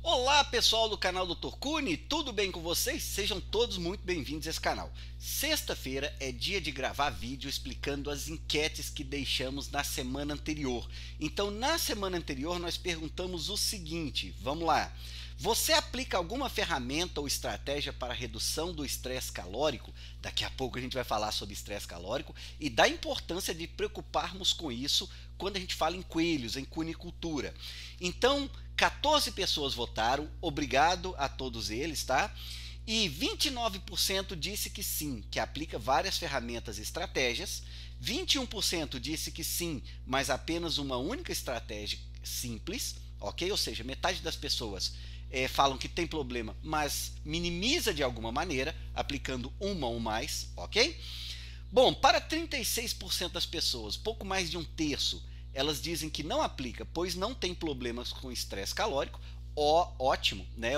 Olá pessoal do canal Dr. Cune, tudo bem com vocês? Sejam todos muito bem-vindos a esse canal. Sexta-feira é dia de gravar vídeo explicando as enquetes que deixamos na semana anterior. Então na semana anterior nós perguntamos o seguinte, vamos lá. Você aplica alguma ferramenta ou estratégia para redução do estresse calórico? Daqui a pouco a gente vai falar sobre estresse calórico e da importância de preocuparmos com isso quando a gente fala em coelhos, em cunicultura. Então, 14 pessoas votaram, obrigado a todos eles, tá? E 29% disse que sim, que aplica várias ferramentas e estratégias. 21% disse que sim, mas apenas uma única estratégia simples, ok? Ou seja, metade das pessoas falam que tem problema, mas minimiza de alguma maneira, aplicando uma ou mais, ok? Bom, para 36% das pessoas, pouco mais de um terço, elas dizem que não aplica, pois não tem problemas com estresse calórico. Ótimo, né?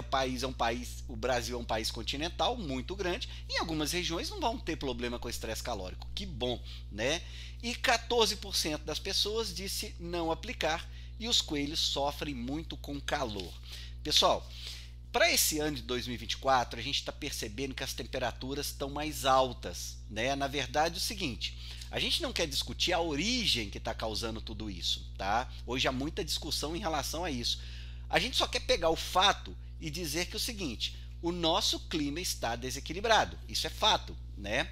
O Brasil é um país continental muito grande. Em algumas regiões não vão ter problema com estresse calórico. Que bom, né? E 14% das pessoas disse não aplicar e os coelhos sofrem muito com calor. Pessoal, para esse ano de 2024, a gente está percebendo que as temperaturas estão mais altas, né? Na verdade, é o seguinte, a gente não quer discutir a origem que está causando tudo isso, tá? Hoje há muita discussão em relação a isso. A gente só quer pegar o fato e dizer que é o seguinte, o nosso clima está desequilibrado, isso é fato, né?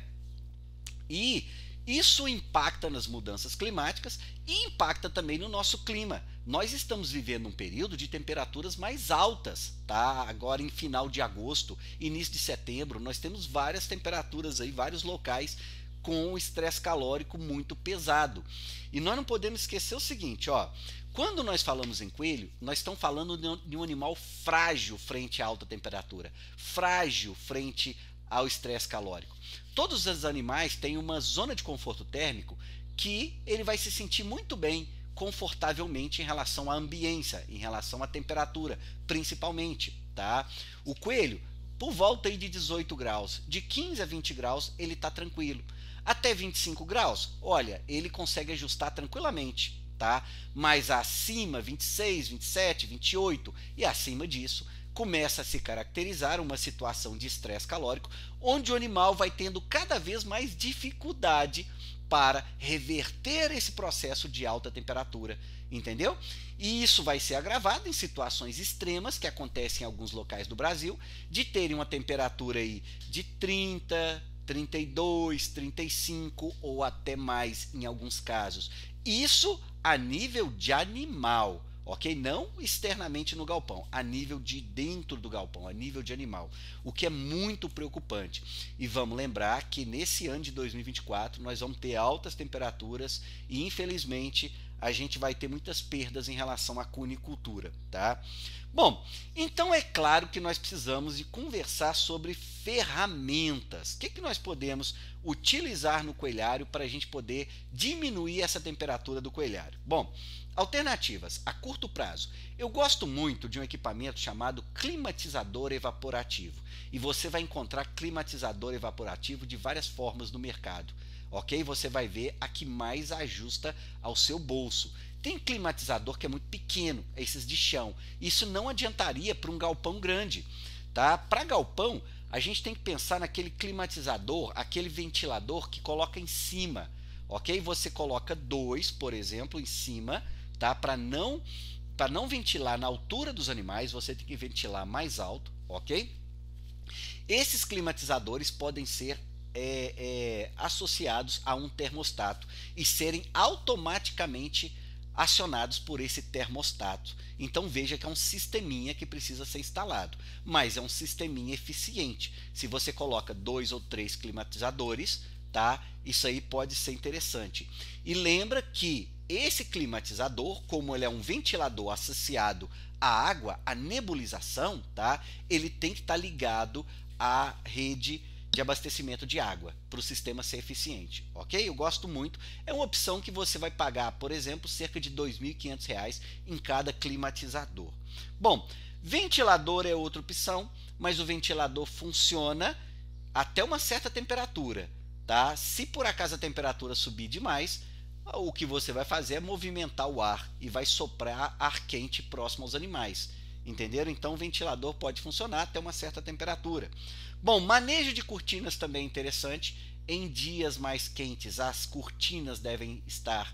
E isso impacta nas mudanças climáticas e impacta também no nosso clima. Nós estamos vivendo um período de temperaturas mais altas, tá? Agora em final de agosto, início de setembro, nós temos várias temperaturas aí, vários locais com estresse calórico muito pesado. E nós não podemos esquecer o seguinte, ó, quando nós falamos em coelho, nós estamos falando de um animal frágil frente à alta temperatura, frágil frente ao estresse calórico. Todos os animais têm uma zona de conforto térmico que ele vai se sentir muito bem, confortavelmente em relação à ambiência, em relação à temperatura, principalmente, tá? O coelho, por volta aí de 18 graus, de 15 a 20 graus, ele está tranquilo. Até 25 graus, olha, ele consegue ajustar tranquilamente, tá? Mas acima, 26, 27, 28 e acima disso, começa a se caracterizar uma situação de estresse calórico, onde o animal vai tendo cada vez mais dificuldade para reverter esse processo de alta temperatura, entendeu? E isso vai ser agravado em situações extremas que acontecem em alguns locais do Brasil, de terem uma temperatura aí de 30, 32, 35 ou até mais em alguns casos. Isso a nível de animal, ok? Não externamente no galpão, a nível de dentro do galpão, a nível de animal, o que é muito preocupante. E vamos lembrar que nesse ano de 2024 nós vamos ter altas temperaturas e infelizmente a gente vai ter muitas perdas em relação à cunicultura, tá? Bom, então é claro que nós precisamos de conversar sobre ferramentas. O que nós podemos utilizar no coelhário para a gente poder diminuir essa temperatura do coelhário? Bom, alternativas a curto prazo. Eu gosto muito de um equipamento chamado climatizador evaporativo. E você vai encontrar climatizador evaporativo de várias formas no mercado. Ok? Você vai ver a que mais ajusta ao seu bolso. Tem climatizador que é muito pequeno, esses de chão. Isso não adiantaria para um galpão grande, tá? Para galpão, a gente tem que pensar naquele climatizador, aquele ventilador que coloca em cima, ok? Você coloca dois, por exemplo, em cima, tá? Para não ventilar na altura dos animais, você tem que ventilar mais alto, ok? Esses climatizadores podem ser associados a um termostato e serem automaticamente acionados por esse termostato. Então veja que é um sisteminha que precisa ser instalado, mas é um sisteminha eficiente. Se você coloca 2 ou 3 climatizadores, tá? Isso aí pode ser interessante. E lembra que esse climatizador, como ele é um ventilador associado à água, à nebulização, tá? Ele tem que estar ligado à rede de abastecimento de água para o sistema ser eficiente, ok? Eu gosto muito, é uma opção que você vai pagar, por exemplo, cerca de R$ 2.500 em cada climatizador. Bom, ventilador é outra opção, mas o ventilador funciona até uma certa temperatura, tá? Se por acaso a temperatura subir demais, o que você vai fazer é movimentar o ar e vai soprar ar quente próximo aos animais. Entenderam? Então o ventilador pode funcionar até uma certa temperatura. Bom, manejo de cortinas também é interessante. Em dias mais quentes, as cortinas devem estar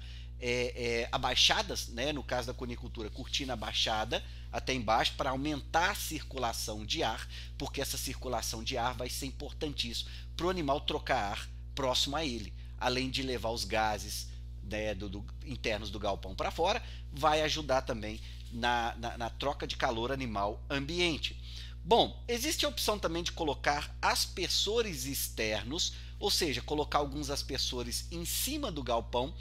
abaixadas, né? No caso da conicultura, cortina abaixada até embaixo para aumentar a circulação de ar, porque essa circulação de ar vai ser importantíssimo para o animal trocar ar próximo a ele, além de levar os gases, né, internos do galpão para fora, vai ajudar também na troca de calor animal ambiente. Bom, existe a opção também de colocar aspersores externos, ou seja, colocar alguns aspersores em cima do galpão,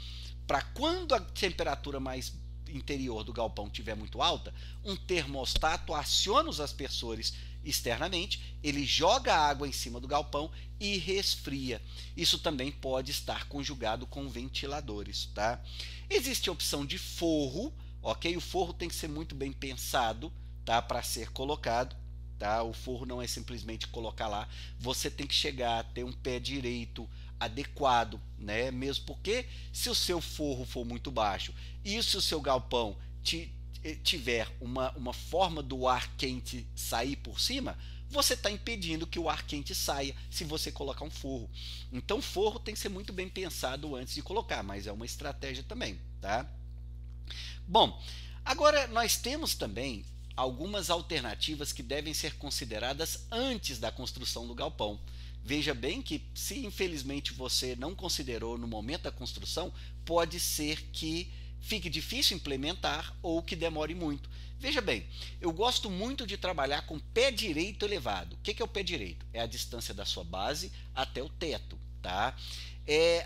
para quando a temperatura mais interior do galpão estiver muito alta, um termostato aciona os aspersores externamente, ele joga a água em cima do galpão e resfria. Isso também pode estar conjugado com ventiladores, tá? Existe a opção de forro, ok? O forro tem que ser muito bem pensado, tá, para ser colocado. Tá? O forro não é simplesmente colocar lá, você tem que chegar a ter um pé direito adequado, né? Mesmo porque se o seu forro for muito baixo e se o seu galpão tiver uma forma do ar quente sair por cima, você está impedindo que o ar quente saia se você colocar um forro. Então o forro tem que ser muito bem pensado antes de colocar, mas é uma estratégia também, tá? Bom, agora nós temos também algumas alternativas que devem ser consideradas antes da construção do galpão. Veja bem que, se infelizmente você não considerou no momento da construção, pode ser que fique difícil implementar ou que demore muito. Veja bem, eu gosto muito de trabalhar com pé direito elevado. O que é o pé direito? É a distância da sua base até o teto, tá?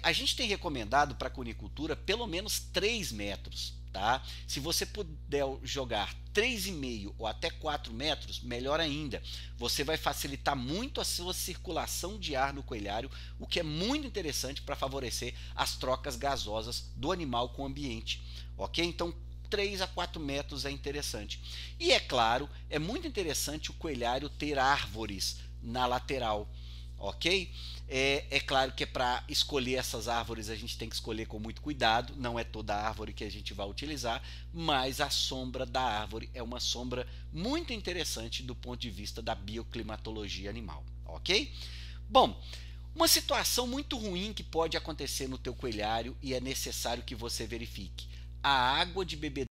A gente tem recomendado para a conicultura pelo menos 3 metros. Tá? Se você puder jogar 3,5 ou até 4 metros, melhor ainda. Você vai facilitar muito a sua circulação de ar no coelhário, o que é muito interessante para favorecer as trocas gasosas do animal com o ambiente. Ok? Então 3 a 4 metros é interessante. E é claro, é muito interessante o coelhário ter árvores na lateral. Ok? É claro que para escolher essas árvores a gente tem que escolher com muito cuidado, não é toda árvore que a gente vai utilizar, mas a sombra da árvore é uma sombra muito interessante do ponto de vista da bioclimatologia animal, ok? Bom, uma situação muito ruim que pode acontecer no teu coelhário e é necessário que você verifique: a água de bebedouro